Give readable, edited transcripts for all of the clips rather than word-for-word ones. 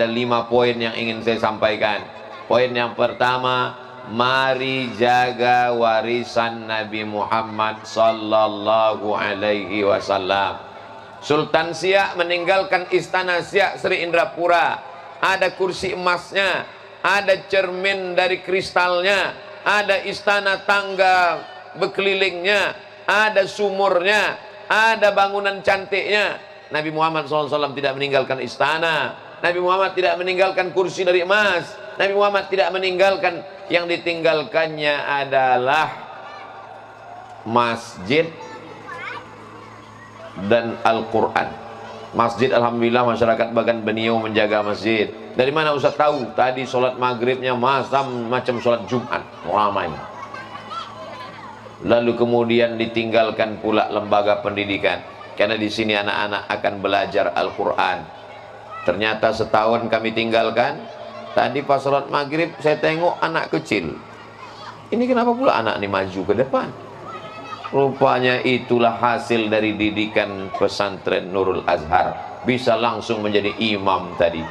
Ada 5 poin yang ingin saya sampaikan. Poin yang pertama, mari jaga warisan Nabi Muhammad sallallahu alaihi wasallam. Sultan Siak meninggalkan istana Siak Sri Indrapura. Ada kursi emasnya, ada cermin dari kristalnya, ada istana tangga berkelilingnya, ada sumurnya, ada bangunan cantiknya. Nabi Muhammad SAW tidak meninggalkan istana. Nabi Muhammad tidak meninggalkan kursi dari emas. Nabi Muhammad tidak meninggalkan. Yang ditinggalkannya adalah masjid dan Al-Quran. Masjid, alhamdulillah masyarakat Bagan Benio menjaga masjid. Dari mana Ustaz tahu? Tadi sholat maghribnya macam sholat Jumat, ramai. Lalu kemudian ditinggalkan pula lembaga pendidikan, karena di sini anak-anak akan belajar Al-Quran. Ternyata setahun kami tinggalkan. Tadi pas sholat maghrib saya tengok anak kecil. Ini kenapa pula anak ini maju ke depan? Rupanya itulah hasil dari didikan pesantren Nurul Azhar. Bisa langsung menjadi imam tadi.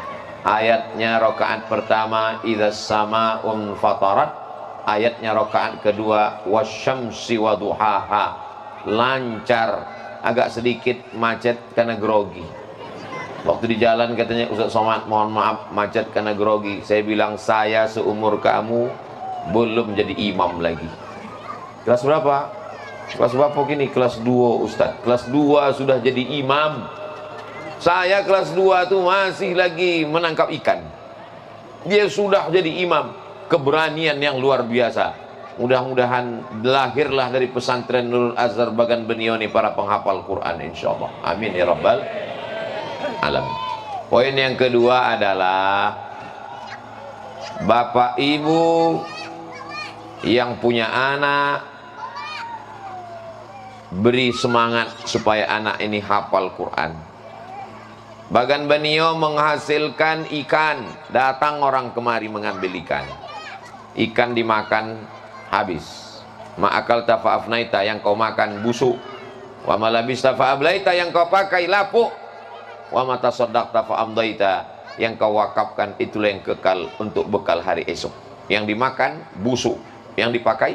Ayatnya rakaat pertama idza sama'un fatarat. Ayatnya rakaat kedua wasyamsi waduhaha. Lancar, agak sedikit macet karena grogi. Waktu di jalan katanya, Ustaz Somad mohon maaf macet karena grogi. Saya bilang, saya seumur kamu belum jadi imam lagi. Kelas berapa? Kelas berapa gini? Kelas 2 Ustaz. Kelas 2 sudah jadi imam. Saya kelas 2 tuh masih lagi menangkap ikan. Dia sudah jadi imam. Keberanian yang luar biasa. Mudah-mudahan lahirlah dari pesantren Nurul Azhar Bagan Benio ini para penghafal Quran insyaallah. Amin ya rabbal alamin. Poin yang kedua adalah bapak ibu yang punya anak, beri semangat supaya anak ini hafal Quran. Bagan Benio menghasilkan ikan, datang orang kemari mengambil ikan. Ikan dimakan habis. Ma'akal tafa'afnaita, yang kau makan busuk. Wa malabis tafa'ablaita, yang kau pakai lapuk. Wa matasaddaqta fa'amdaita, yang kau wakafkan itulah yang kekal untuk bekal hari esok. Yang dimakan busuk, yang dipakai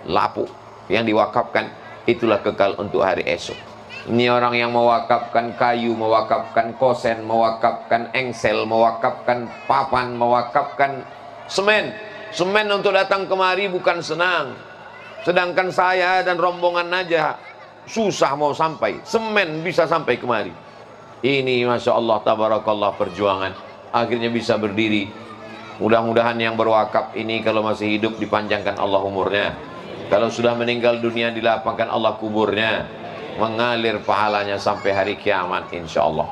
lapuk, yang diwakafkan itulah kekal untuk hari esok. Ini orang yang mewakafkan kayu, mewakafkan kosen, mewakafkan engsel, mewakafkan papan, mewakafkan semen. Semen untuk datang kemari bukan senang. Sedangkan saya dan rombongan aja susah mau sampai. Semen bisa sampai kemari. Ini Masya Allah, tabarakallah perjuangan. Akhirnya bisa berdiri. Mudah-mudahan yang berwakaf ini kalau masih hidup dipanjangkan Allah umurnya. Kalau sudah meninggal dunia dilapangkan Allah kuburnya. Mengalir pahalanya sampai hari kiamat insya Allah.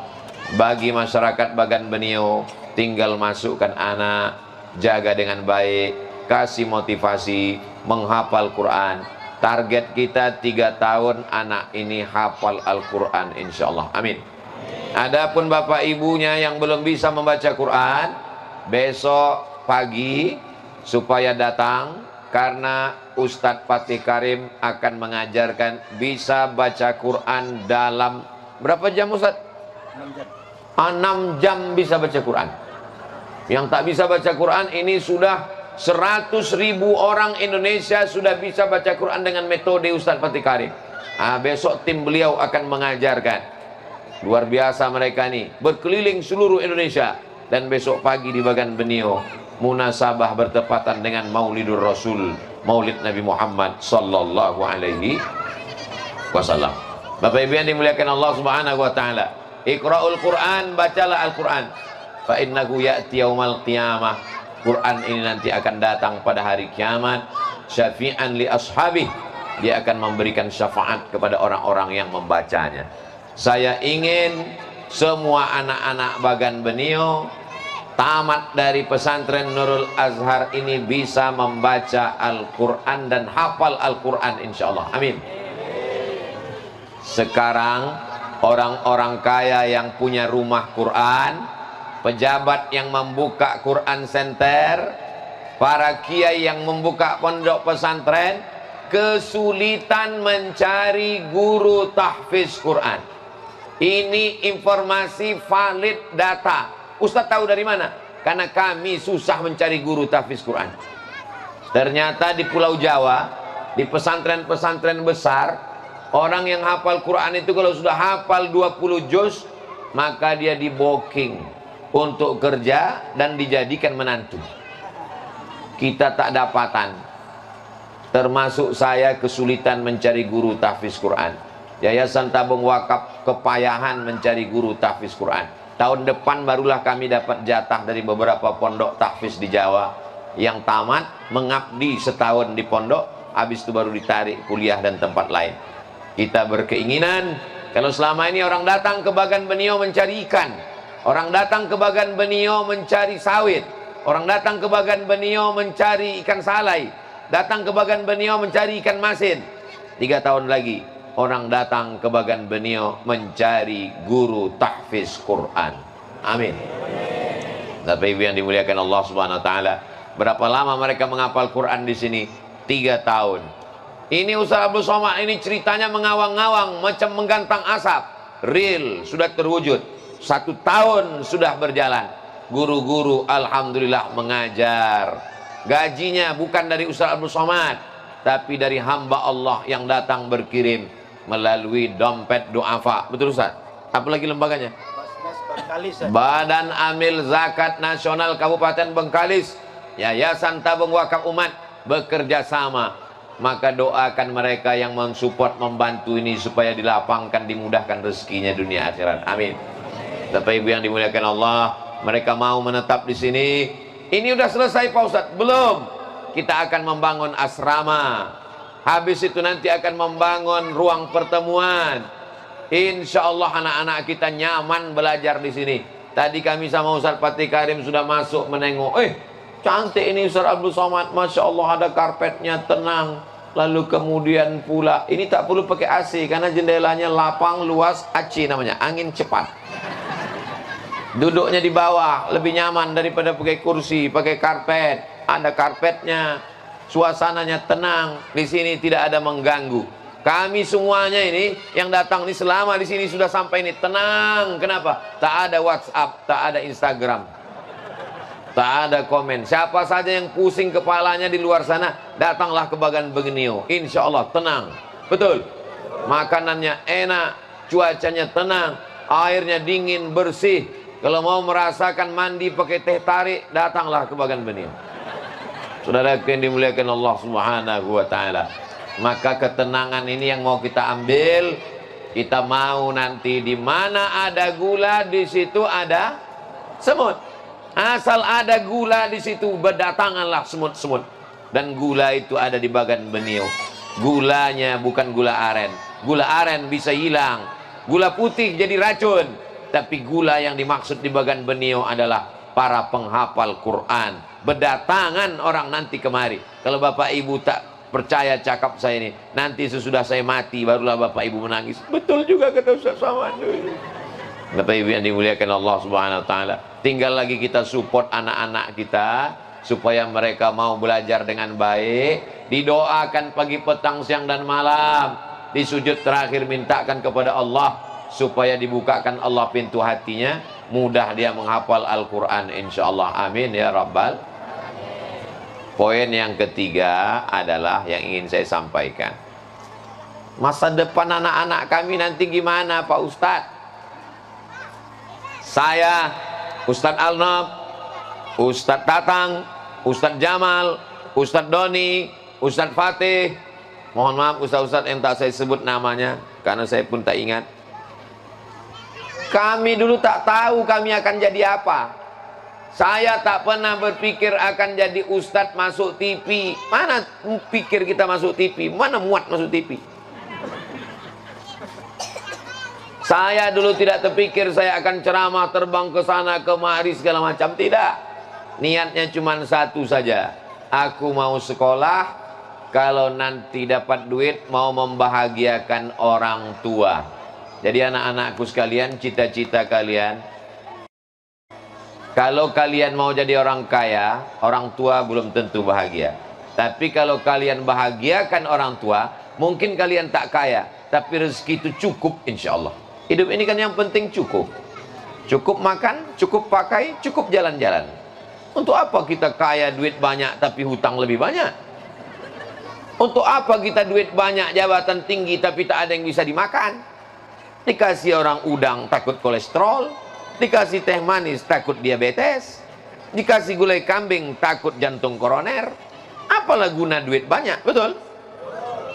Bagi masyarakat Bagan Benio, tinggal masukkan anak, jaga dengan baik, kasih motivasi, menghafal Quran. Target kita 3 tahun anak ini hafal Al-Quran insya Allah. Amin. Adapun bapak ibunya yang belum bisa membaca Quran, besok pagi supaya datang, karena Ustadz Fatih Karim akan mengajarkan bisa baca Quran dalam berapa jam Ustadz? 6 jam bisa baca Quran. Yang tak bisa baca Quran ini sudah 100.000 orang Indonesia sudah bisa baca Quran dengan metode Ustadz Fatih Karim. Besok tim beliau akan mengajarkan. Luar biasa mereka nih, berkeliling seluruh Indonesia. Dan besok pagi di Bagan Benio, munasabah bertepatan dengan Maulidur Rasul, Maulid Nabi Muhammad sallallahu alaihi wasallam. Bapak Ibu yang dimuliakan Allah Subhanahu wa taala, Iqra'ul Quran, bacalah Al-Quran. Fa innahu ya'ti yaumal qiyamah. Quran ini nanti akan datang pada hari kiamat, syafi'an li ashabih. Dia akan memberikan syafaat kepada orang-orang yang membacanya. Saya ingin semua anak-anak Bagan Benio tamat dari pesantren Nurul Azhar ini bisa membaca Al-Quran dan hafal Al-Quran insyaallah. Amin. Sekarang orang-orang kaya yang punya rumah Quran, pejabat yang membuka Quran Center, para kiai yang membuka pondok pesantren, kesulitan mencari guru tahfiz Quran. Ini informasi valid data. Ustaz tahu dari mana? Karena kami susah mencari guru tahfiz Quran. Ternyata di Pulau Jawa, di pesantren-pesantren besar, orang yang hafal Quran itu kalau sudah hafal 20 juz, maka dia di booking untuk kerja dan dijadikan menantu. Kita tak dapatan. Termasuk saya kesulitan mencari guru tahfiz Quran. Yayasan Tabung Wakaf kepayahan mencari guru tahfiz Quran. Tahun depan barulah kami dapat jatah dari beberapa pondok tahfiz di Jawa yang tamat, mengabdi setahun di pondok, habis itu baru ditarik kuliah dan tempat lain. Kita berkeinginan, kalau selama ini orang datang ke Bagan Benio mencari ikan, orang datang ke Bagan Benio mencari sawit, orang datang ke Bagan Benio mencari ikan salai, datang ke Bagan Benio mencari ikan masin. 3 tahun lagi orang datang ke Bagan Benio mencari guru tahfiz Quran. Amin. Bapak Ibu yang dimuliakan Allah Subhanahu wa taala, berapa lama mereka menghafal Quran di sini? 3 tahun. Ini Ustaz Abdul Somad ini ceritanya mengawang-awang macam menggantang asap. Real sudah terwujud. 1 tahun sudah berjalan. Guru-guru alhamdulillah mengajar. Gajinya bukan dari Ustaz Abdul Somad, tapi dari hamba Allah yang datang berkirim melalui dompet duafa. Betul Ustaz? Apalagi lembaganya? Badan Amil Zakat Nasional Kabupaten Bengkalis, Yayasan Tabung Wakaf Umat bekerja sama. Maka doakan mereka yang mensupport, membantu ini supaya dilapangkan, dimudahkan rezekinya dunia akhirat. Amin. Bapak Ibu yang dimuliakan Allah, mereka mau menetap di sini. Ini udah selesai Pak Ustadz? Belum. Kita akan membangun asrama. Habis itu nanti akan membangun ruang pertemuan. Insya Allah anak-anak kita nyaman belajar di sini. Tadi kami sama Ustaz Fatih Karim sudah masuk menengok. Cantik ini Ustaz Abdul Somad. Masya Allah ada karpetnya tenang. Lalu kemudian pula ini tak perlu pakai AC karena jendelanya lapang luas, AC namanya, angin cepat. Duduknya di bawah lebih nyaman daripada pakai kursi, pakai karpet. Ada karpetnya. Suasananya tenang, di sini tidak ada mengganggu. Kami semuanya ini yang datang ini selama di sini sudah sampai ini tenang. Kenapa? Tak ada WhatsApp, tak ada Instagram, tak ada komen. Siapa saja yang pusing kepalanya di luar sana, datanglah ke Bagan Benio. Insya Allah tenang. Betul. Makanannya enak, cuacanya tenang, airnya dingin, bersih. Kalau mau merasakan mandi pakai teh tarik, datanglah ke Bagan Benio. Saudara yang dimuliakan Allah Subhanahu wa taala. Maka ketenangan ini yang mau kita ambil. Kita mau nanti di mana ada gula di situ ada semut. Asal ada gula di situ berdatanganlah semut-semut. Dan gula itu ada di Bagan Benio. Gulanya bukan gula aren. Gula aren bisa hilang. Gula putih jadi racun. Tapi gula yang dimaksud di Bagan Benio adalah para penghafal Quran. Berdatangan orang nanti kemari. Kalau Bapak Ibu tak percaya cakap saya ini, nanti sesudah saya mati barulah Bapak Ibu menangis. Betul juga kata Ustaz Somad. Bapak Ibu yang dimuliakan Allah Subhanahu wa taala, tinggal lagi kita support anak-anak kita supaya mereka mau belajar dengan baik. Didoakan pagi, petang, siang dan malam. Di sujud terakhir mintakan kepada Allah supaya dibukakan Allah pintu hatinya, mudah dia menghafal Al-Quran insyaallah. Amin ya rabbal. Poin yang ketiga adalah yang ingin saya sampaikan. Masa depan anak-anak kami nanti gimana Pak Ustadz? Saya, Ustadz Alnob, Ustadz Tatang, Ustadz Jamal, Ustadz Doni, Ustadz Fatih. Mohon maaf Ustadz-Ustadz yang tak saya sebut namanya, karena saya pun tak ingat. Kami dulu tak tahu kami akan jadi apa. Saya tak pernah berpikir akan jadi ustadz masuk TV. Mana pikir kita masuk TV? Mana muat masuk TV? Saya dulu tidak terpikir saya akan ceramah, terbang ke sana kemari segala macam. Tidak. Niatnya cuma satu saja. Aku mau sekolah, kalau nanti dapat duit mau membahagiakan orang tua. Jadi anak-anakku sekalian, cita-cita kalian, kalau kalian mau jadi orang kaya, orang tua belum tentu bahagia. Tapi kalau kalian bahagiakan orang tua, mungkin kalian tak kaya, tapi rezeki itu cukup insya Allah. Hidup ini kan yang penting cukup. Cukup makan, cukup pakai, cukup jalan-jalan. Untuk apa kita kaya duit banyak tapi hutang lebih banyak? Untuk apa kita duit banyak, jabatan tinggi tapi tak ada yang bisa dimakan? Dikasih orang udang takut kolesterol, dikasih teh manis takut diabetes, dikasih gulai kambing takut jantung koroner. Apalah guna duit banyak, betul?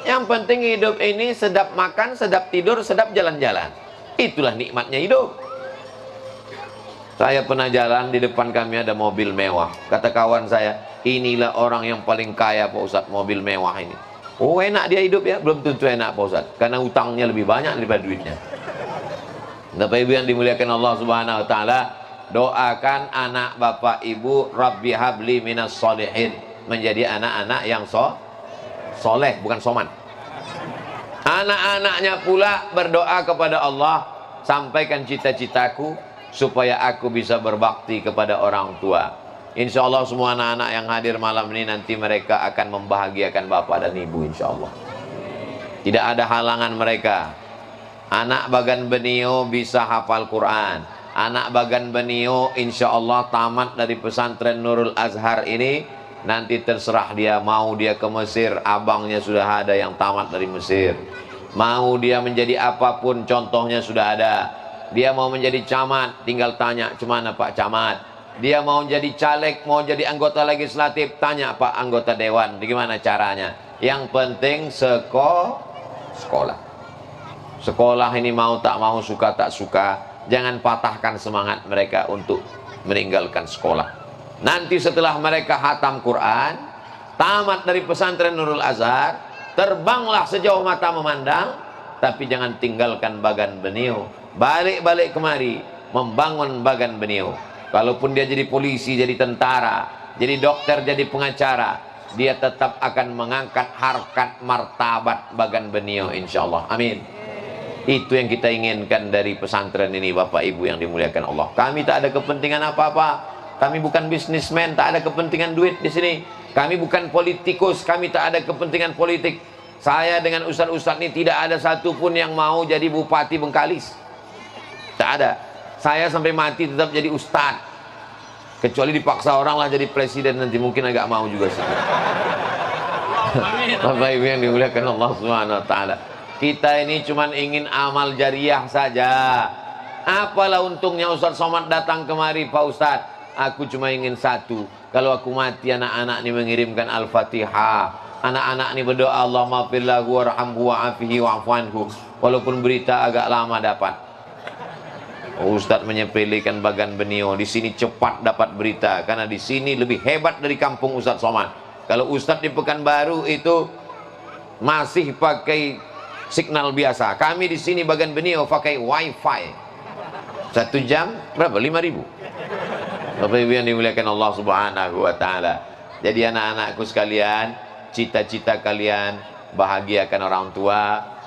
Yang penting hidup ini sedap makan, sedap tidur, sedap jalan-jalan. Itulah nikmatnya hidup. Saya pernah jalan, di depan kami ada mobil mewah. Kata kawan saya, inilah orang yang paling kaya Pak Ustadz, mobil mewah ini. Oh, enak dia hidup ya? Belum tentu enak Pak Ustadz, karena utangnya lebih banyak daripada duitnya. Bapak Ibu yang dimuliakan Allah Subhanahu wa taala, doakan anak Bapak Ibu, Rabbi habli minas solihin, menjadi anak-anak yang soleh, bukan soman. Anak-anaknya pula berdoa kepada Allah, sampaikan cita-citaku supaya aku bisa berbakti kepada orang tua. Insya Allah semua anak-anak yang hadir malam ini nanti mereka akan membahagiakan bapak dan ibu, insya Allah. Tidak ada halangan mereka. Anak Bagan Benio bisa hafal Quran. Anak Bagan Benio insya Allah tamat dari pesantren Nurul Azhar ini. Nanti terserah dia, mau dia ke Mesir, abangnya sudah ada yang tamat dari Mesir. Mau dia menjadi apapun, contohnya sudah ada. Dia mau menjadi camat, tinggal tanya, "Cemana Pak Camat?" Dia mau jadi caleg, mau jadi anggota legislatif, tanya Pak anggota dewan, bagaimana caranya. Yang penting sekolah. Sekolah ini mau tak mau, suka tak suka, jangan patahkan semangat mereka untuk meninggalkan sekolah. Nanti setelah mereka hatam Quran, tamat dari pesantren Nurul Azhar, terbanglah sejauh mata memandang, tapi jangan tinggalkan Bagan Benio. Balik-balik kemari membangun Bagan Benio. Kalaupun dia jadi polisi, jadi tentara, jadi dokter, jadi pengacara, dia tetap akan mengangkat harkat martabat Bagan Benio, insya Allah. Amin. Itu yang kita inginkan dari pesantren ini, Bapak Ibu yang dimuliakan Allah. Kami tak ada kepentingan apa-apa. Kami bukan bisnismen, tak ada kepentingan duit di sini. Kami bukan politikus, kami tak ada kepentingan politik. Saya dengan ustadz-ustadz ini tidak ada satupun yang mau jadi bupati Bengkalis. Tak ada. Saya sampai mati tetap jadi ustadz. Kecuali dipaksa orang lah jadi presiden, nanti mungkin agak mau juga sih. Bapak Ibu yang dimuliakan Allah Subhanahu wa taala. Kita ini cuman ingin amal jariah saja. Apalah untungnya Ustadz Somad datang kemari, Pak Ustadz? Aku cuma ingin satu. Kalau aku mati, anak-anak ini mengirimkan Al-Fatihah. Anak-anak ini berdoa, Allahumma firlahu warhamhu wa'afihi wa'afuanhu. Walaupun berita agak lama dapat. Ustadz menyepelekan Bagan Benio. Di sini cepat dapat berita, karena di sini lebih hebat dari kampung Ustadz Somad. Kalau Ustadz di Pekanbaru itu masih pakai signal biasa. Kami di sini Bagan Benio pakai wifi. 1 jam berapa? 5.000. Bapak Ibu yang dimuliakan Allah Subhanahu wa taala. Jadi anak-anakku sekalian, cita-cita kalian bahagiakan orang tua.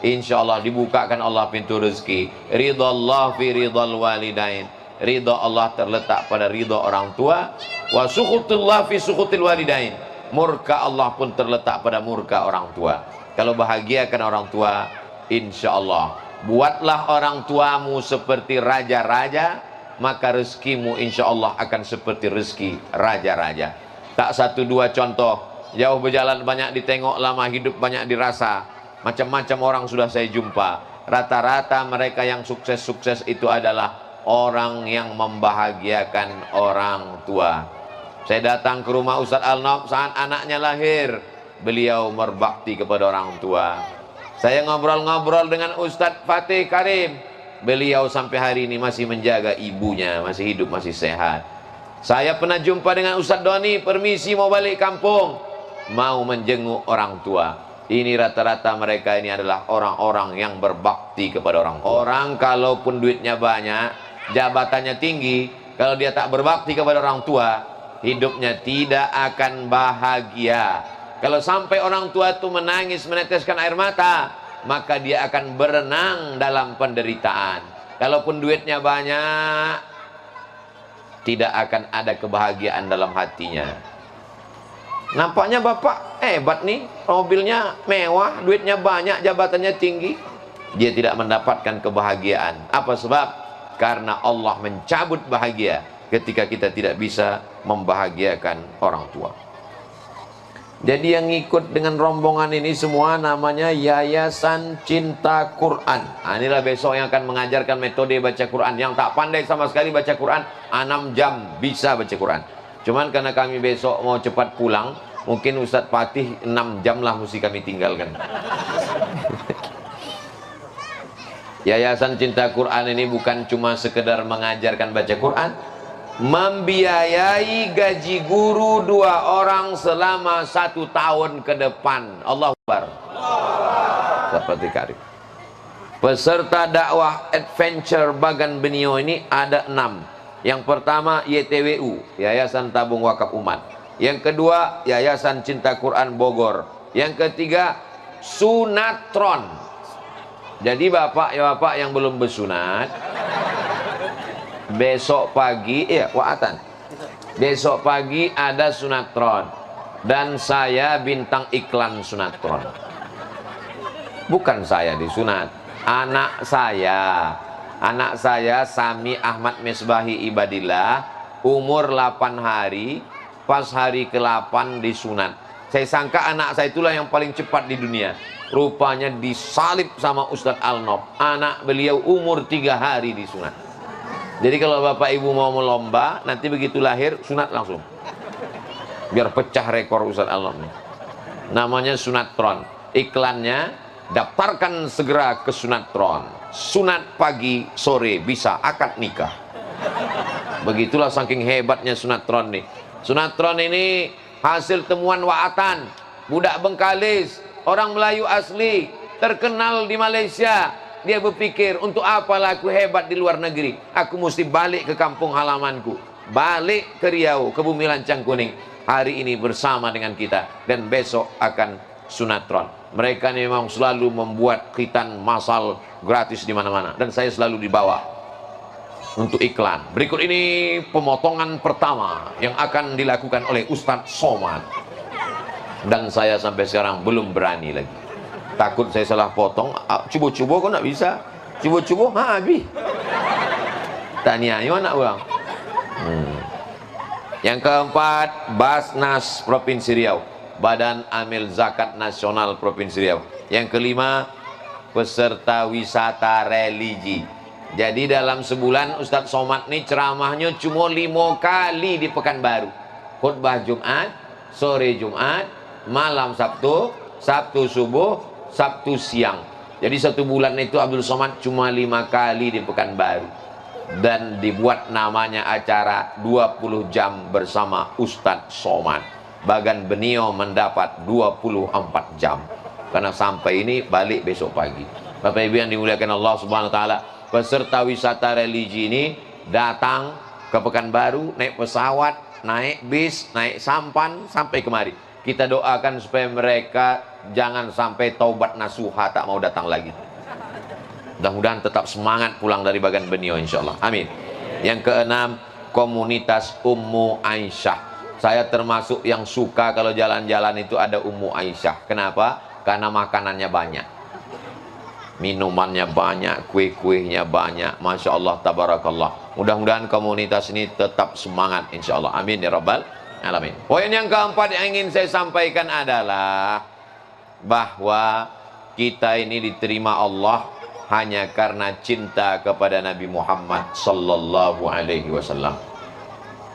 Insya Allah dibukakan Allah pintu rezeki. Ridha Allah fi ridhal walidain. Ridha Allah terletak pada ridha orang tua. Wa sukhutullah fi sukhutil walidain. Murka Allah pun terletak pada murka orang tua. Kalau bahagiakan orang tua, insya Allah, buatlah orang tuamu seperti raja-raja, maka rezekimu insya Allah akan seperti rezeki raja-raja. Tak 1-2 contoh. Jauh berjalan banyak ditengok, lama hidup banyak dirasa. Macam-macam orang sudah saya jumpa. Rata-rata mereka yang sukses-sukses itu adalah orang yang membahagiakan orang tua. Saya datang ke rumah Ustadz Al-Nob saat anaknya lahir. Beliau berbakti kepada orang tua. Saya ngobrol-ngobrol dengan Ustadz Fatih Karim. Beliau sampai hari ini masih menjaga ibunya, masih hidup, masih sehat. Saya pernah jumpa dengan Ustadz Doni, permisi mau balik kampung, mau menjenguk orang tua. Ini rata-rata mereka ini adalah orang-orang yang berbakti kepada orang. Orang kalaupun duitnya banyak, jabatannya tinggi, kalau dia tak berbakti kepada orang tua, hidupnya tidak akan bahagia. Kalau sampai orang tua itu menangis, meneteskan air mata, maka dia akan berenang dalam penderitaan. Kalaupun duitnya banyak, tidak akan ada kebahagiaan dalam hatinya. Nampaknya bapak hebat nih, mobilnya mewah, duitnya banyak, jabatannya tinggi. Dia tidak mendapatkan kebahagiaan. Apa sebab? karena Allah mencabut bahagia ketika kita tidak bisa membahagiakan orang tua. Jadi yang ikut dengan rombongan ini semua namanya Yayasan Cinta Quran. Inilah besok yang akan mengajarkan metode baca Quran. Yang tak pandai sama sekali baca Quran, 6 jam bisa baca Quran. Cuman karena kami besok mau cepat pulang, mungkin Ustadz Fatih 6 jam lah mesti kami tinggalkan. Yayasan Cinta Quran ini bukan cuma sekedar mengajarkan baca Quran, membiayai gaji guru 2 orang selama 1 tahun ke depan. Allahu Akbar. Seperti karib. Peserta dakwah adventure Bagan Benio ini ada 6. Yang pertama YTWU, Yayasan Tabung Wakaf Umat. Yang kedua Yayasan Cinta Quran Bogor. Yang ketiga Sunatron. Jadi bapak yang belum bersunat, besok pagi, Wa'atan, besok pagi ada sunatron dan saya bintang iklan sunatron. Bukan saya disunat, anak saya Sami Ahmad Misbahi Ibadillah, umur 8 hari, pas hari ke-8 disunat. Saya sangka anak saya itulah yang paling cepat di dunia. Rupanya disalib sama Ustadz Alnob. Anak beliau umur 3 hari disunat. Jadi kalau bapak ibu mau melomba, nanti begitu lahir sunat langsung, biar pecah rekor Ustadz Alnob. Namanya Sunatron. Iklannya, daftarkan segera ke Sunatron. Sunat pagi sore bisa akad nikah. Begitulah saking hebatnya Sunatron nih. Sunatron ini hasil temuan Wa'atan, budak Bengkalis, orang Melayu asli, terkenal di Malaysia. Dia berpikir, untuk apalah aku hebat di luar negeri, aku mesti balik ke kampung halamanku, balik ke Riau, ke Bumi Lancang Kuning. Hari ini bersama dengan kita, dan besok akan Sunatron. Mereka ini memang selalu membuat khitan masal gratis di mana-mana, dan saya selalu dibawa untuk iklan. Berikut ini pemotongan pertama yang akan dilakukan oleh Ustadz Somad. Dan saya sampai sekarang belum berani lagi. Takut saya salah potong. Cubo-cubo kok nak bisa. Cubo-cubo habis. Tanya anak bang. Yang keempat, Basnas Provinsi Riau, Badan Amil Zakat Nasional Provinsi Riau. Yang kelima, peserta wisata religi. Jadi dalam sebulan Ustadz Somad ini ceramahnya cuma 5 kali di Pekanbaru. Khutbah Jumat, sore Jumat, malam Sabtu, Sabtu subuh, Sabtu siang. Jadi 1 bulan itu Abdul Somad cuma 5 kali di Pekanbaru. Dan dibuat namanya acara 20 jam bersama Ustadz Somad. Bagan Benio mendapat 24 jam. Karena sampai ini balik besok pagi. Bapak Ibu yang dimuliakan Allah Subhanahu wa taala, peserta wisata religi ini datang ke Pekanbaru naik pesawat, naik bis, naik sampan sampai kemari. Kita doakan supaya mereka jangan sampai taubat nasuha, tak mau datang lagi. Mudah-mudahan tetap semangat pulang dari Bagan Benio insyaallah. Amin. Yang keenam, komunitas Ummu Aisyah. Saya termasuk yang suka kalau jalan-jalan itu ada Ummu Aisyah. Kenapa? Karena makanannya banyak, minumannya banyak, kue-kuenya banyak. Masya Allah, tabarakallah. Mudah-mudahan komunitas ini tetap semangat insyaallah. Amin ya rabbal alamin. Poin yang keempat yang ingin saya sampaikan adalah bahwa kita ini diterima Allah hanya karena cinta kepada Nabi Muhammad sallallahu alaihi wasallam.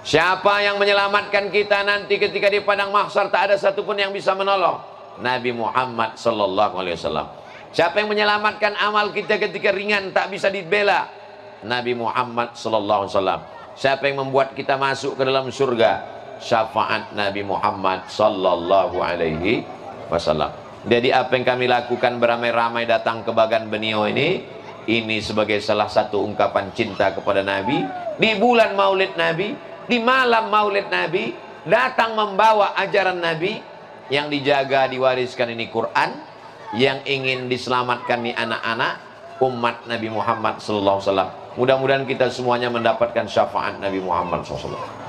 Siapa yang menyelamatkan kita nanti ketika di padang mahsyar, tak ada satupun yang bisa menolong? Nabi Muhammad sallallahu alaihi wasallam. Siapa yang menyelamatkan amal kita ketika ringan tak bisa dibela? Nabi Muhammad sallallahu alaihi wasallam. Siapa yang membuat kita masuk ke dalam surga? Syafaat Nabi Muhammad sallallahu alaihi wasallam. Jadi apa yang kami lakukan beramai-ramai datang ke Bagan Benio ini sebagai salah satu ungkapan cinta kepada Nabi. Di bulan Maulid Nabi, di malam Maulid Nabi, datang membawa ajaran Nabi yang dijaga, diwariskan ini Quran, yang ingin diselamatkan nih anak-anak umat Nabi Muhammad sallallahu alaihi wasallam. Mudah-mudahan kita semuanya mendapatkan syafaat Nabi Muhammad sallallahu alaihi wasallam.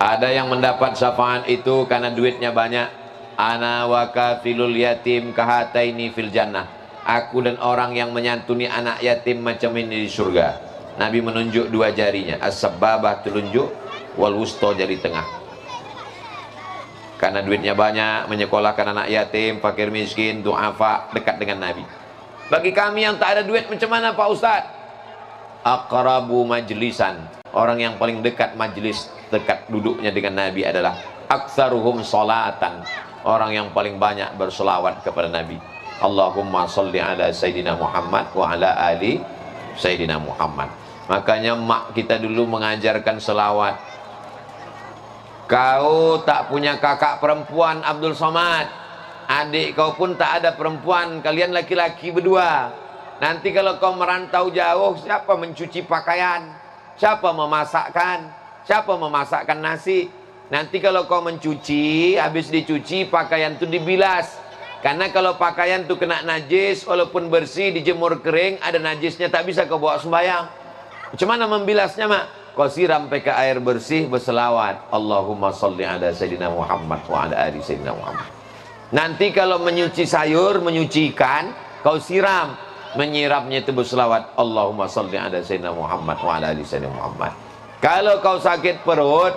Ada yang mendapat syafaat itu karena duitnya banyak. Ana wa kafilul yatim kahataini fil jannah. Aku dan orang yang menyantuni anak yatim macam ini di surga. Nabi menunjuk dua jarinya, as-sababah telunjuk, wal wusta jari tengah. Karena duitnya banyak, menyekolahkan anak yatim, fakir miskin, du'afa, dekat dengan Nabi. Bagi kami yang tak ada duit macam mana Pak Ustadz? Aqrabu majlisan, orang yang paling dekat majlis, dekat duduknya dengan Nabi adalah aktsaruhum salatan, orang yang paling banyak berselawat kepada Nabi. Allahumma salli ala Sayyidina Muhammad wa ala ali Sayyidina Muhammad. Makanya mak kita dulu mengajarkan selawat. Kau tak punya kakak perempuan Abdul Somad, adik kau pun tak ada perempuan, kalian laki-laki berdua. Nanti kalau kau merantau jauh, siapa mencuci pakaian? Siapa memasakkan? Siapa memasakkan nasi? Nanti kalau kau mencuci, habis dicuci pakaian itu dibilas. Karena kalau pakaian itu kena najis, walaupun bersih dijemur kering, ada najisnya, tak bisa kau bawa sembahyang. Macam mana membilasnya mak? Kau siram pakai air bersih, berselawat. Allahumma salli ala Sayyidina Muhammad wa ala ali Sayyidina Muhammad. Nanti kalau menyuci sayur, menyuci ikan, kau siram. Menyiramnya itu berselawat. Allahumma salli ala Sayyidina Muhammad wa ala ali Sayyidina Muhammad. Kalau kau sakit perut,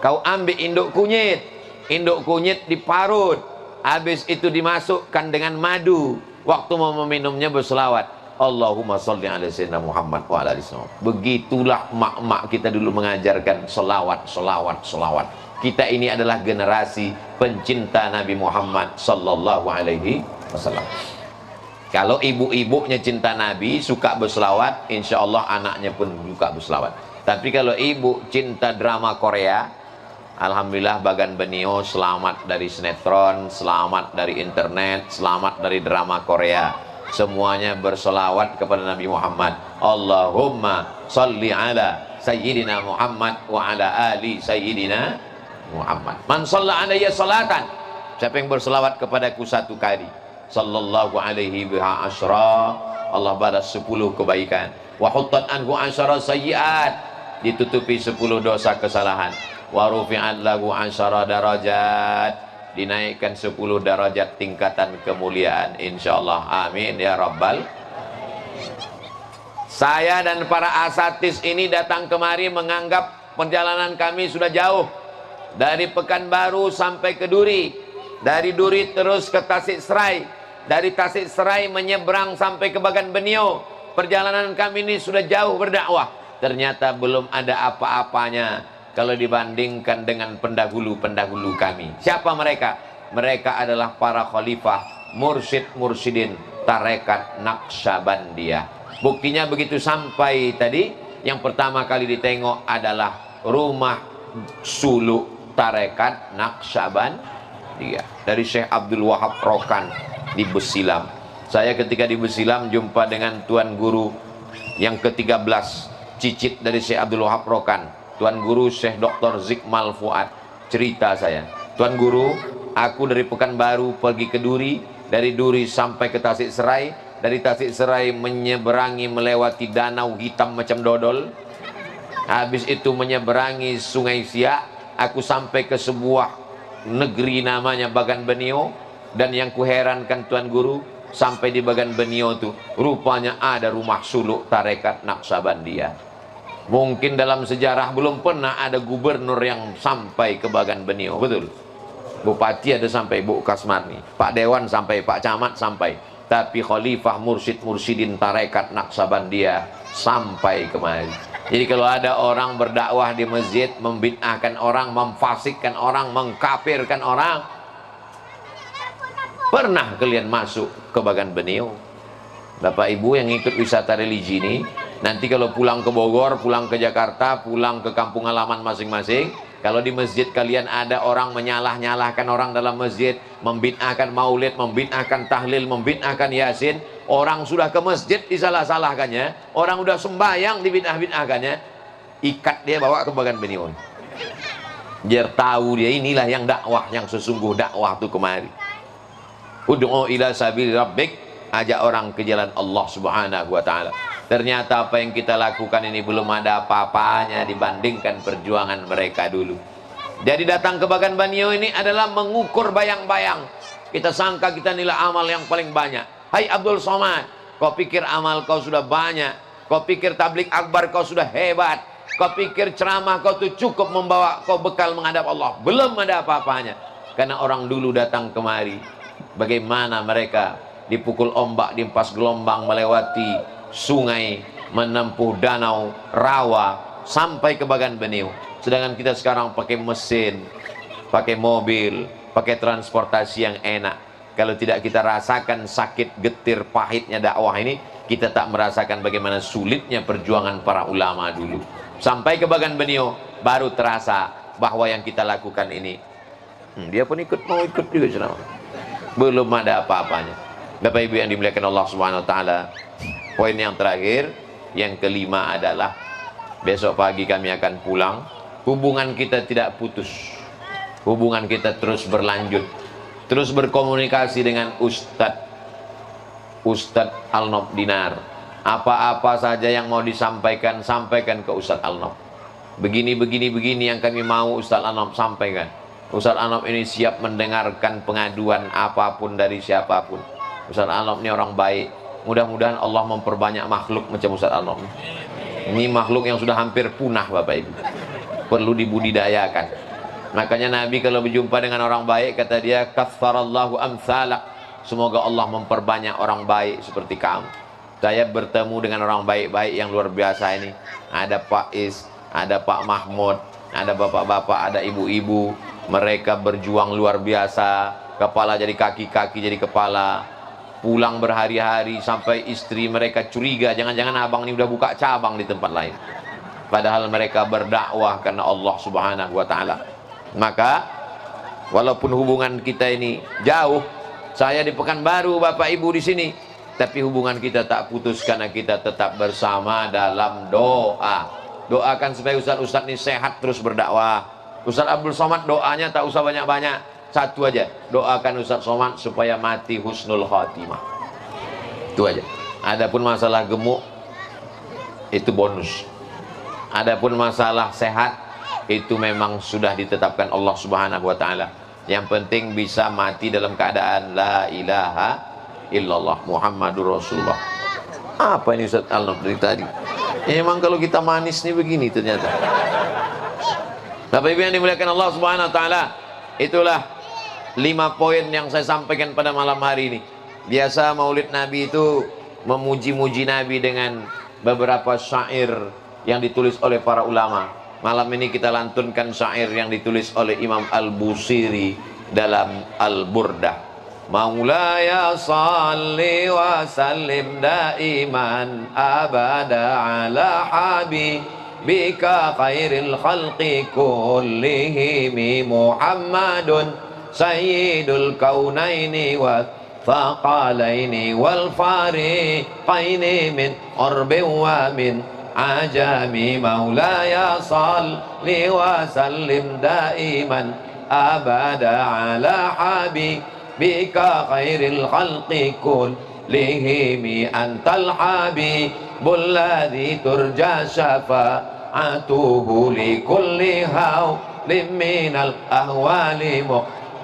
kau ambil induk kunyit. Induk kunyit diparut. Habis itu dimasukkan dengan madu. Waktu mau meminumnya berselawat. Allahumma salli ala Sayyidina Muhammad wa ala ali Sayyidina Muhammad. Begitulah mak-mak kita dulu mengajarkan selawat, selawat, selawat. Kita ini adalah generasi pencinta Nabi Muhammad sallallahu alaihi wasallam. Kalau ibu-ibunya cinta Nabi, suka berselawat, insya Allah anaknya pun suka berselawat. Tapi kalau ibu cinta drama Korea, alhamdulillah Bagan Benio selamat dari sinetron, selamat dari internet, selamat dari drama Korea. Semuanya berselawat kepada Nabi Muhammad. Allahumma salli ala Sayyidina Muhammad wa ala ali Sayyidina Muhammad. Man shalla alayya salatan, siapa yang berselawat kepadaku satu kali, sallallahu alaihi biha asyra, Allah balas 10 kebaikan. Wa huttat anhu asyara sayyiat, ditutupi 10 dosa kesalahan. Wa rufi'at lahu asyara darajat, dinaikkan 10 darajat tingkatan kemuliaan, insyaallah. Amin ya rabbal. Saya dan para asatis ini datang kemari menganggap perjalanan kami sudah jauh. Dari Pekanbaru sampai ke Duri, dari Duri terus ke Tasikserai, dari Tasikserai menyeberang sampai ke Bagan Benio. Perjalanan kami ini sudah jauh berdakwah. Ternyata belum ada apa-apanya kalau dibandingkan dengan pendahulu-pendahulu kami. Siapa mereka? Mereka adalah para khalifah, mursyid-mursyidin tarekat Naqsyabandiyah. Buktinya begitu sampai tadi, yang pertama kali ditengok adalah rumah suluk tarekat Naqsyabandiyah dari Syekh Abdul Wahab Rokan di Besilam. Saya ketika di Besilam jumpa dengan Tuan Guru yang ke-13 cicit dari Syekh Abdul Wahab Rokan, Tuan Guru Syekh Dr. Zikmal Fuad. Cerita saya, Tuan Guru, aku dari Pekanbaru pergi ke Duri, dari Duri sampai ke Tasikserai, dari Tasikserai menyeberangi melewati danau hitam macam dodol, habis itu menyeberangi Sungai Siak, aku sampai ke sebuah negeri namanya Bagan Benio. Dan yang kuherankan Tuan Guru, sampai di Bagan Benio itu rupanya ada rumah suluk tarekat Naqsyabandiyah. Mungkin dalam sejarah belum pernah ada gubernur yang sampai ke Bagan Benio, betul? Bupati ada sampai, Bu Kasmarni, Pak Dewan sampai, Pak Camat sampai. Tapi khalifah mursyid-mursyidin tarekat Naqsyabandiyah sampai kemari. Jadi kalau ada orang berdakwah di masjid, membid'ahkan orang, memfasikkan orang, mengkafirkan orang, pernah kalian masuk ke Bagan Benio? Bapak Ibu yang ikut wisata religi ini, nanti kalau pulang ke Bogor, pulang ke Jakarta, pulang ke kampung halaman masing-masing, kalau di masjid kalian ada orang menyalah-nyalahkan orang dalam masjid, membid'ahkan maulid, membid'ahkan tahlil, membid'ahkan yasin, orang sudah ke masjid disalah-salahkannya, orang sudah sembahyang dibid'ah-bid'ahkannya, ikat dia bawa ke Bagan Benio. Biar tahu dia inilah yang dakwah, yang sesungguh dakwah itu kemari. Ud'u ila sabil rabbik, ajak orang ke jalan Allah Subhanahu wa ta'ala. Ternyata apa yang kita lakukan ini belum ada apa-apanya dibandingkan perjuangan mereka dulu. Jadi datang ke Bagan Benio ini adalah mengukur bayang-bayang. Kita sangka kita nilai amal yang paling banyak. Hai Abdul Somad, kau pikir amal kau sudah banyak, Kau pikir tablik akbar kau sudah hebat, kau pikir ceramah kau tuh cukup membawa kau bekal menghadap Allah. Belum ada apa-apanya. Karena orang dulu datang kemari, bagaimana mereka dipukul ombak, dihempas gelombang, melewati sungai, menempuh danau, rawa, sampai ke Bagan Beniu. Sedangkan kita sekarang pakai mesin, pakai mobil, pakai transportasi yang enak. Kalau tidak kita rasakan sakit, getir, pahitnya dakwah ini, kita tak merasakan bagaimana sulitnya perjuangan para ulama dulu. Sampai ke Bagan Beniu, baru terasa bahwa yang kita lakukan ini, dia pun mau ikut juga ceramah. Belum ada apa-apanya. Bapak Ibu yang dimuliakan Allah Subhanahu Wa Taala, poin yang terakhir, yang kelima adalah besok pagi kami akan pulang. Hubungan kita tidak putus, hubungan kita terus berlanjut, terus berkomunikasi dengan Ustadz Al-Nob Dinar. Apa-apa saja yang mau disampaikan, sampaikan ke Ustadz Al-Nob. Begini yang kami mau Ustadz Al-Nob sampaikan. Ustadz Al-Nob ini siap mendengarkan pengaduan apapun dari siapapun. Ustadz Al-Nob ini orang baik. Mudah-mudahan Allah memperbanyak makhluk macam Ustadz Al-Nob. Ini makhluk yang sudah hampir punah Bapak Ibu, perlu dibudidayakan. Makanya Nabi kalau berjumpa dengan orang baik, kata dia, katsarallahu amsalak, semoga Allah memperbanyak orang baik seperti kamu. Saya bertemu dengan orang baik-baik yang luar biasa ini. Ada Pak Is, ada Pak Mahmud, ada bapak-bapak, ada ibu-ibu. Mereka berjuang luar biasa, kepala jadi kaki, kaki jadi kepala. Pulang berhari-hari sampai istri mereka curiga, jangan-jangan abang ini udah buka cabang di tempat lain. Padahal mereka berdakwah karena Allah Subhanahu Wa Taala. Maka walaupun hubungan kita ini jauh, saya di Pekanbaru, Bapak Ibu di sini, tapi hubungan kita tak putus karena kita tetap bersama dalam doa. Doakan supaya ustaz-ustaz ini sehat terus berdakwah. Ustaz Abdul Somad doanya tak usah banyak-banyak, satu aja, doakan Ustaz Somad supaya mati husnul khatimah. Itu aja. Adapun masalah gemuk itu bonus. Adapun masalah sehat itu memang sudah ditetapkan Allah Subhanahu Wa Taala. Yang penting bisa mati dalam keadaan la ilaha illallah Muhammadur Rasulullah. Apa ini Ustaz Al-Nob dari tadi? Emang kalau kita manis nih begini ternyata. Bapak Ibu yang dimuliakan Allah Subhanahu Wa Taala, itulah 5 poin yang saya sampaikan pada malam hari ini. Biasa Maulid Nabi itu memuji-muji Nabi dengan beberapa syair yang ditulis oleh para ulama. Malam ini kita lantunkan syair yang ditulis oleh Imam Al-Busiri dalam Al-Burdah. Maulaya salli wa sallim daiman abada ala habibika khairil khalqi kullihim Muhammadun sayyidul kaunaini wa thaqalaini wal fariqaini min urbin wa min ajami maulaya salli wa sallim daiman abada ala habibika khairil khalqi kullihim antal habibul ladzi turja syafa'atuhu li kulli hawlim minal ahwali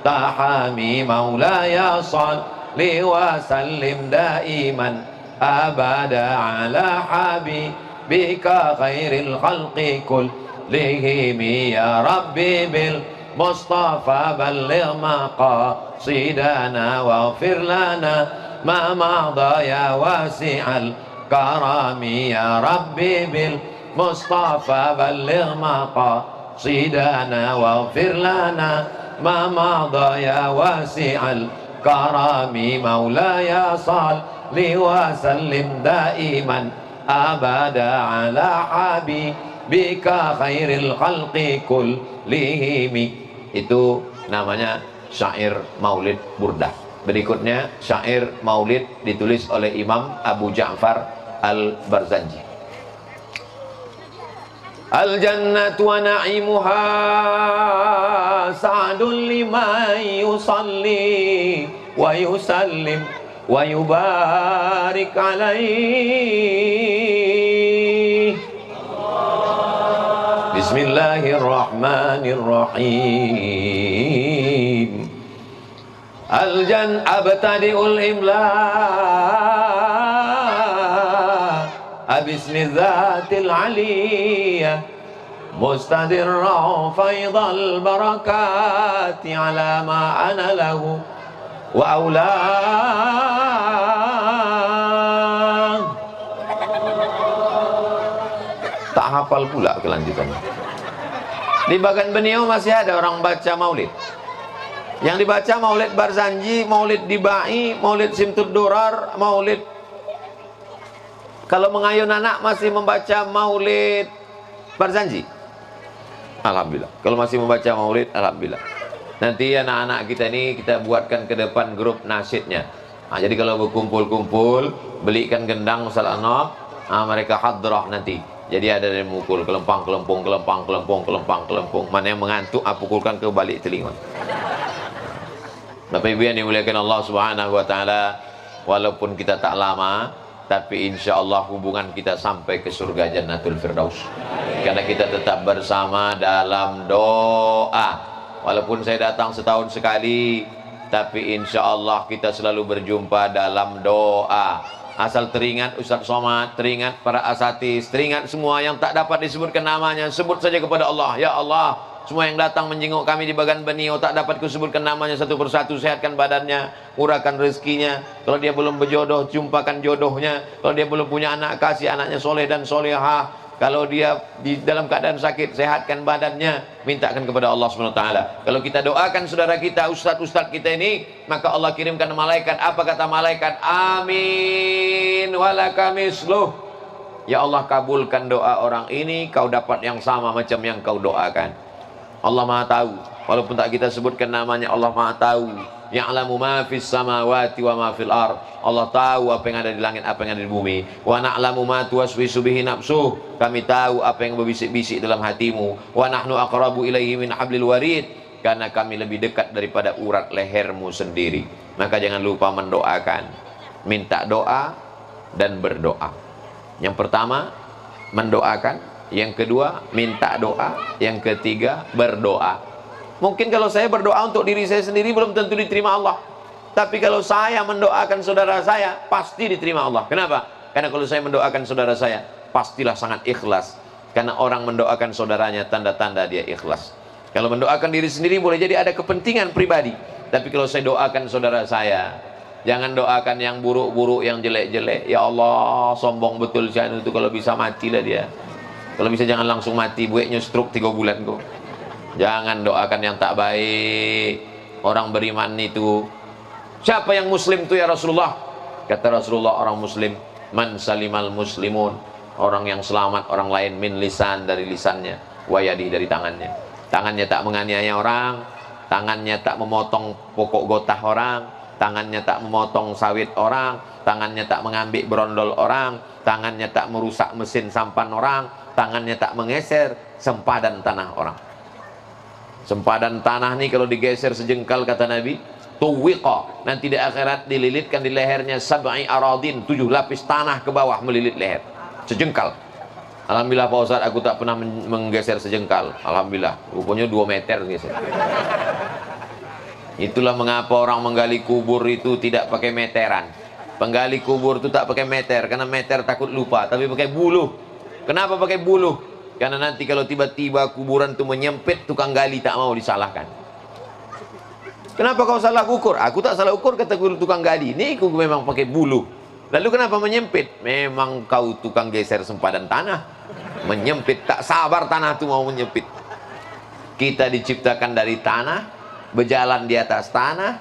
tahami maulaya salli wa sallim daiman abada ala habibika khairil khalqi kullihim ya rabbi bil mustafa balligh maqasidana waghfir lana ma madha ya wasi'al karami ya rabbi bil mustafa balligh maqasidana waghfir lana ما مضى يا واسع الكرم مولاي صل وسلم دائما أبدا على حبيبك خير الخلق كلهم. Itu namanya syair Maulid Burdah. Berikutnya syair Maulid ditulis oleh Imam Abu Ja'far Al-Barzanji. Al-jannatu wa na'imuha sa'dun liman yusalli wa yusallim wa yubarik alaihi. Bismillahirrahmanirrahim. Al-jan abtadi'ul imla abismi dzatil aliyah mustadirra faidal barakati ala ma ana lahu wa aula. Tak hafal pula kelanjutannya. Di Bagan Beniau masih ada orang baca maulid. Yang dibaca maulid Barzanji, maulid Dibai, maulid Simtud Durar, maulid. Kalau mengayun anak masih membaca maulid Barzanji, alhamdulillah. Kalau masih membaca maulid, alhamdulillah. Nanti anak-anak kita ini kita buatkan ke depan grup nasyidnya. Nah, jadi kalau berkumpul-kumpul, belikan gendang Ustaz Anop, mereka hadrah nanti. Jadi ada yang mukul kelempang, kelempung, kelempang, kelempung, kelempang, kelempung. Mana yang mengantuk, pukulkan ke balik telinga. Bapak Ibu yang dimuliakan Allah Subhanahu wa taala, walaupun kita tak lama, tapi insya Allah hubungan kita sampai ke surga Jannatul Firdaus. Karena kita tetap bersama dalam doa. Walaupun saya datang setahun sekali, tapi insya Allah kita selalu berjumpa dalam doa. Asal teringat Ustaz Somad, teringat para asatis, teringat semua yang tak dapat disebutkan namanya, sebut saja kepada Allah. Ya Allah, semua yang datang menjenguk kami di Bagan Beniau tak dapat kusebutkan namanya satu persatu, sehatkan badannya, murahkan rezekinya. Kalau dia belum berjodoh, jumpakan jodohnya. Kalau dia belum punya anak, kasih anaknya soleh dan solehah. Kalau dia di dalam keadaan sakit, sehatkan badannya, mintakan kepada Allah SWT. Kalau kita doakan saudara kita, ustadz-ustadz kita ini, maka Allah kirimkan malaikat. Apa kata malaikat? Amin walaka misluh. Ya Allah, kabulkan doa orang ini, kau dapat yang sama macam yang kau doakan. Allah Maha tahu, walaupun tak kita sebutkan namanya, Allah Maha tahu. Ya'lamu ma fis samawati wa ma fil ard. Allah tahu apa yang ada di langit, apa yang ada di bumi. Wa na'lamu ma tuwaswisu bihi nafsuh. Kami tahu apa yang berbisik-bisik dalam hatimu. Wa nahnu aqrabu ilaihi min hablil warid. Karena kami lebih dekat daripada urat lehermu sendiri. Maka jangan lupa mendoakan. Minta doa dan berdoa. Yang pertama, mendoakan. Yang kedua, minta doa. Yang ketiga, berdoa. Mungkin kalau saya berdoa untuk diri saya sendiri belum tentu diterima Allah. Tapi kalau saya mendoakan saudara saya, pasti diterima Allah. Kenapa? Karena kalau saya mendoakan saudara saya, pastilah sangat ikhlas. Karena orang mendoakan saudaranya, tanda-tanda dia ikhlas. Kalau mendoakan diri sendiri boleh jadi ada kepentingan pribadi. Tapi kalau saya doakan saudara saya, jangan doakan yang buruk-buruk, yang jelek-jelek. Ya Allah, sombong betul si anu itu, kalau bisa matilah dia. Kalau bisa jangan langsung mati, bueknya stroke 3 bulan kok. Jangan doakan yang tak baik. Orang beriman itu, siapa yang muslim itu ya Rasulullah? Kata Rasulullah, orang muslim man salimal muslimun, orang yang selamat orang lain min lisan, dari lisannya, wa yadi, dari tangannya. Tangannya tak menganiaya orang, tangannya tak memotong pokok gotah orang, tangannya tak memotong sawit orang, tangannya tak mengambil berondol orang, tangannya tak merusak mesin sampan orang, tangannya tak menggeser sempadan tanah orang. Sempadan tanah nih kalau digeser sejengkal, kata Nabi, tuwiqa, nanti di akhirat dililitkan di lehernya sab'i aradin, 7 lapis tanah ke bawah melilit leher sejengkal. Alhamdulillah Pak Ustaz, aku tak pernah menggeser sejengkal. Alhamdulillah, rupanya 2 meter geser. Itulah mengapa orang menggali kubur itu tidak pakai meteran. Penggali kubur itu tak pakai meter, karena meter takut lupa, tapi pakai buluh. Kenapa pakai buluh? Karena nanti kalau tiba-tiba kuburan itu menyempit, tukang gali tak mau disalahkan. Kenapa kau salah ukur? Aku tak salah ukur, kata guru tukang gali. Ini aku memang pakai buluh. Lalu kenapa menyempit? Memang kau tukang geser sempadan tanah. Menyempit, tak sabar tanah itu mau menyempit. Kita diciptakan dari tanah, berjalan di atas tanah,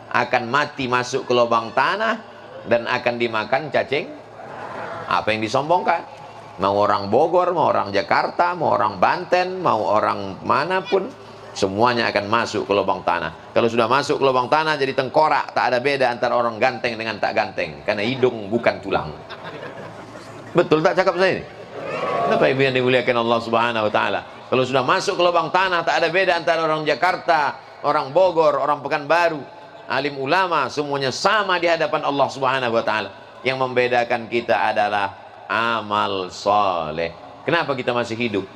akan mati masuk ke lubang tanah, dan akan dimakan cacing. Apa yang disombongkan? Mau orang Bogor, mau orang Jakarta, mau orang Banten, mau orang manapun, semuanya akan masuk ke lubang tanah. Kalau sudah masuk ke lubang tanah jadi tengkorak, tak ada beda antara orang ganteng dengan tak ganteng, karena hidung bukan tulang. Betul tak cakap saya ini? Bapak Ibu yang dimuliakan Allah Subhanahu wa taala. Kalau sudah masuk ke lubang tanah, tak ada beda antara orang Jakarta, orang Bogor, orang Pekanbaru, alim ulama, semuanya sama di hadapan Allah Subhanahu wa taala. Yang membedakan kita adalah amal soleh. Kenapa kita masih hidup?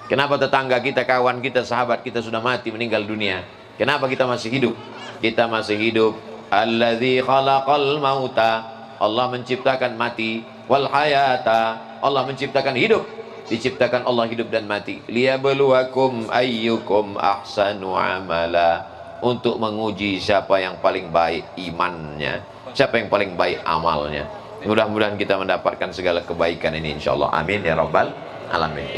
Kenapa tetangga kita, kawan kita, sahabat kita sudah mati, meninggal dunia? Kenapa kita masih hidup? Kita masih hidup. Alladzi khalaqal mauta, Allah menciptakan mati, wal hayata, Allah menciptakan hidup, diciptakan Allah hidup dan mati. Liyabluwakum ayyukum ahsanu amala, untuk menguji siapa yang paling baik imannya, siapa yang paling baik amalnya. Mudah-mudahan kita mendapatkan segala kebaikan ini insyaallah. Amin ya rabbal alamin.